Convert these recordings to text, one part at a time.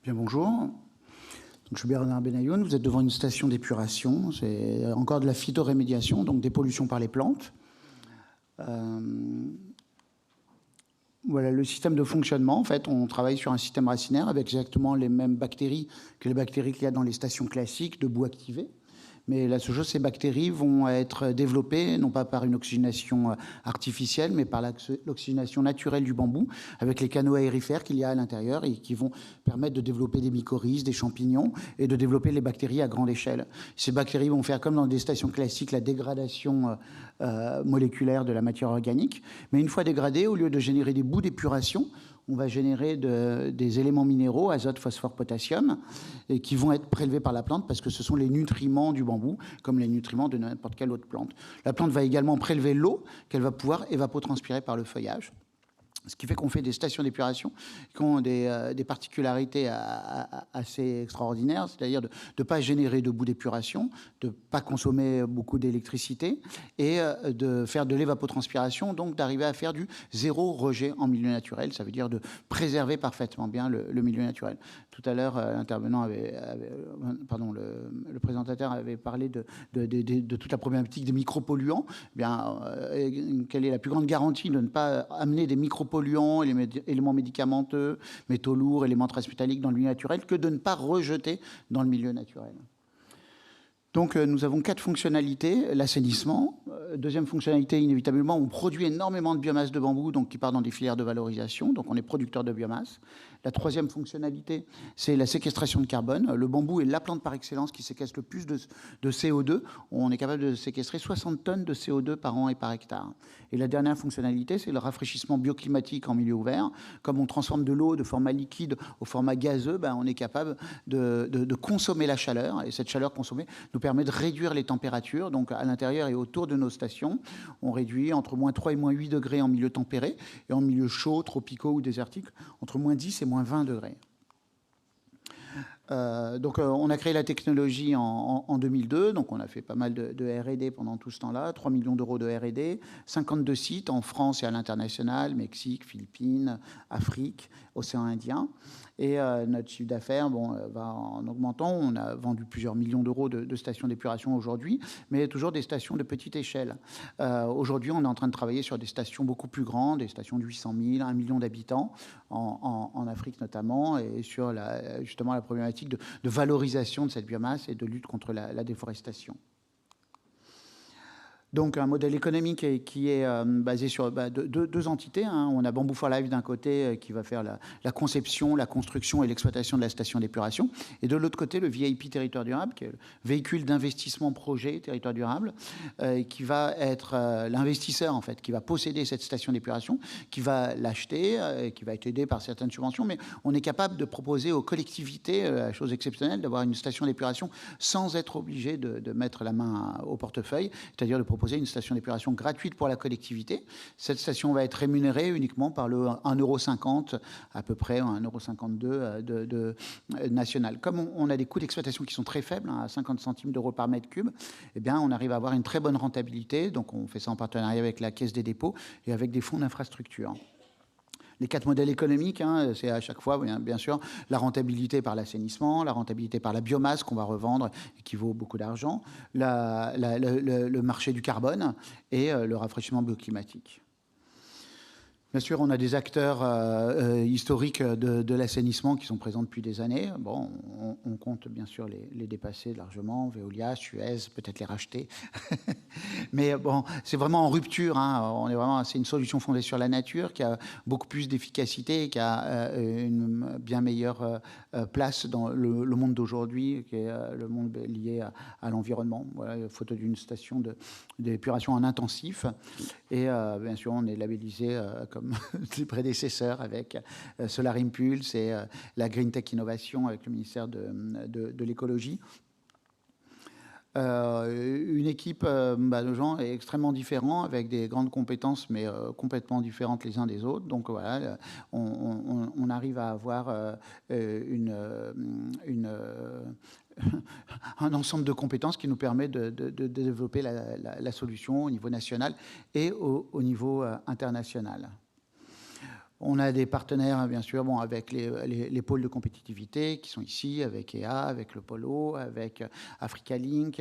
Bien, bonjour. Donc, je suis Bernard Benayoun. Vous êtes devant une station d'épuration. C'est encore de la phytorémédiation, donc des pollutions par les plantes. Voilà le système de fonctionnement. En fait, on travaille sur un système racinaire avec exactement les mêmes bactéries que les bactéries qu'il y a dans les stations classiques de boue activé. Mais la seule chose, ces bactéries vont être développées, non pas par une oxygénation artificielle, mais par l'oxygénation naturelle du bambou, avec les canaux aérifères qu'il y a à l'intérieur et qui vont permettre de développer des mycorhizes, des champignons et de développer les bactéries à grande échelle. Ces bactéries vont faire, comme dans des stations classiques, la dégradation moléculaire de la matière organique. Mais une fois dégradées, au lieu de générer des bouts d'épuration, on va générer des éléments minéraux, azote, phosphore, potassium, et qui vont être prélevés par la plante parce que ce sont les nutriments du bambou, comme les nutriments de n'importe quelle autre plante. La plante va également prélever l'eau qu'elle va pouvoir évapotranspirer par le feuillage. Ce qui fait qu'on fait des stations d'épuration qui ont des particularités assez extraordinaires, c'est-à-dire de ne pas générer de bouts d'épuration, de ne pas consommer beaucoup d'électricité et de faire de l'évapotranspiration, donc d'arriver à faire du zéro rejet en milieu naturel. Ça veut dire de préserver parfaitement bien le milieu naturel. Tout à l'heure, l'intervenant le présentateur avait parlé de toute la problématique des micropolluants. Eh bien, quelle est la plus grande garantie de ne pas amener des micropolluants, éléments médicamenteux, métaux lourds, éléments traces métalliques dans le milieu naturel que de ne pas rejeter dans le milieu naturel. Donc nous avons 4 fonctionnalités. L'assainissement. Deuxième fonctionnalité, inévitablement, on produit énormément de biomasse de bambou, donc qui part dans des filières de valorisation, donc on est producteur de biomasse. La troisième fonctionnalité, c'est la séquestration de carbone. Le bambou est la plante par excellence qui séquestre le plus de CO2. On est capable de séquestrer 60 tonnes de CO2 par an et par hectare. Et la dernière fonctionnalité, c'est le rafraîchissement bioclimatique en milieu ouvert. Comme on transforme de l'eau de format liquide au format gazeux, on est capable de consommer la chaleur. Et cette chaleur consommée nous permet de réduire les températures. Donc à l'intérieur et autour de nos stations, on réduit entre moins 3 et moins 8 degrés en milieu tempéré. Et en milieu chaud, tropicaux ou désertiques, entre moins 10 et moins 20 degrés. Donc on a créé la technologie en 2002, donc on a fait pas mal de R&D pendant tout ce temps-là, 3 millions d'euros de R&D, 52 sites en France et à l'international, Mexique, Philippines, Afrique, Océan Indien. Et notre chiffre d'affaires va en augmentant. On a vendu plusieurs millions d'euros de stations d'épuration aujourd'hui, mais toujours des stations de petite échelle. Aujourd'hui, on est en train de travailler sur des stations beaucoup plus grandes, des stations de 800 000, 1 million d'habitants, en Afrique notamment, et sur justement la problématique de valorisation de cette biomasse et de lutte contre la déforestation. Donc un modèle économique qui est basé sur deux entités. On a Bamboo for Life d'un côté qui va faire la conception, la construction et l'exploitation de la station d'épuration. Et de l'autre côté, le VIP Territoire Durable, qui est le véhicule d'investissement projet Territoire Durable, qui va être l'investisseur en fait, qui va posséder cette station d'épuration, qui va l'acheter, qui va être aidé par certaines subventions. Mais on est capable de proposer aux collectivités, la chose exceptionnelle, d'avoir une station d'épuration sans être obligé de mettre la main au portefeuille, c'est-à-dire de proposer une station d'épuration gratuite pour la collectivité. Cette station va être rémunérée uniquement par le 1,50 € à peu près, 1,52 € de national. Comme on a des coûts d'exploitation qui sont très faibles, à 50 centimes d'euros par mètre cube, eh bien, on arrive à avoir une très bonne rentabilité. Donc on fait ça en partenariat avec la Caisse des dépôts et avec des fonds d'infrastructure. Les 4 modèles économiques, c'est à chaque fois, bien sûr, la rentabilité par l'assainissement, la rentabilité par la biomasse qu'on va revendre et qui vaut beaucoup d'argent, le marché du carbone et le rafraîchissement bioclimatique. Bien sûr, on a des acteurs historiques de l'assainissement qui sont présents depuis des années. Bon, on compte bien sûr les dépasser largement, Veolia, Suez, peut-être les racheter. Mais bon, c'est vraiment en rupture. C'est une solution fondée sur la nature qui a beaucoup plus d'efficacité et qui a une bien meilleure place dans le monde d'aujourd'hui, qui est le monde lié à l'environnement. Voilà, photo d'une station d'épuration en intensif. Et bien sûr, on est labellisé comme ses prédécesseurs avec Solar Impulse et la Green Tech Innovation avec le ministère de l'écologie. Une équipe de gens extrêmement différents avec des grandes compétences mais complètement différentes les uns des autres. Donc voilà, on arrive à avoir un ensemble de compétences qui nous permet de développer la solution au niveau national et au niveau international. On a des partenaires, bien sûr, bon, avec les pôles de compétitivité qui sont ici, avec EA, avec le Polo, avec AfricaLink,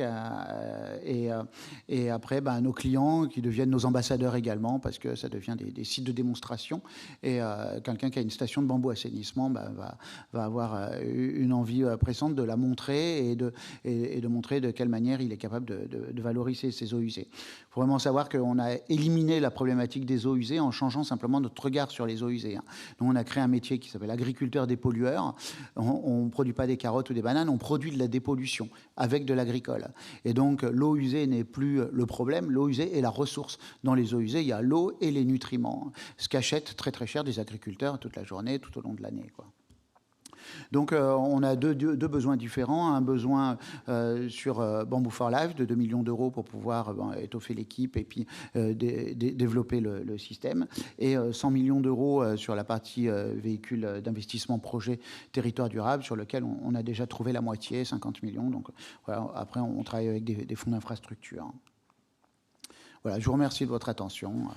et après, nos clients qui deviennent nos ambassadeurs également, parce que ça devient des sites de démonstration. Et quelqu'un qui a une station de bambou assainissement va avoir une envie pressante de la montrer et de montrer de quelle manière il est capable de valoriser ses eaux usées. Il faut vraiment savoir qu'on a éliminé la problématique des eaux usées en changeant simplement notre regard sur les eaux usées. Donc on a créé un métier qui s'appelle agriculteur dépollueur. On ne produit pas des carottes ou des bananes, on produit de la dépollution avec de l'agricole. Et donc l'eau usée n'est plus le problème, l'eau usée est la ressource. Dans les eaux usées, il y a l'eau et les nutriments, ce qu'achètent très très cher des agriculteurs toute la journée, tout au long de l'année, quoi. Donc on a deux besoins différents. Un besoin sur Bamboo for Life de 2 millions d'euros pour pouvoir étoffer l'équipe et puis développer le système. Et 100 millions d'euros sur la partie véhicule d'investissement projet territoire durable, sur lequel on a déjà trouvé la moitié, 50 millions. Donc voilà, après, on travaille avec des fonds d'infrastructure. Voilà, je vous remercie de votre attention.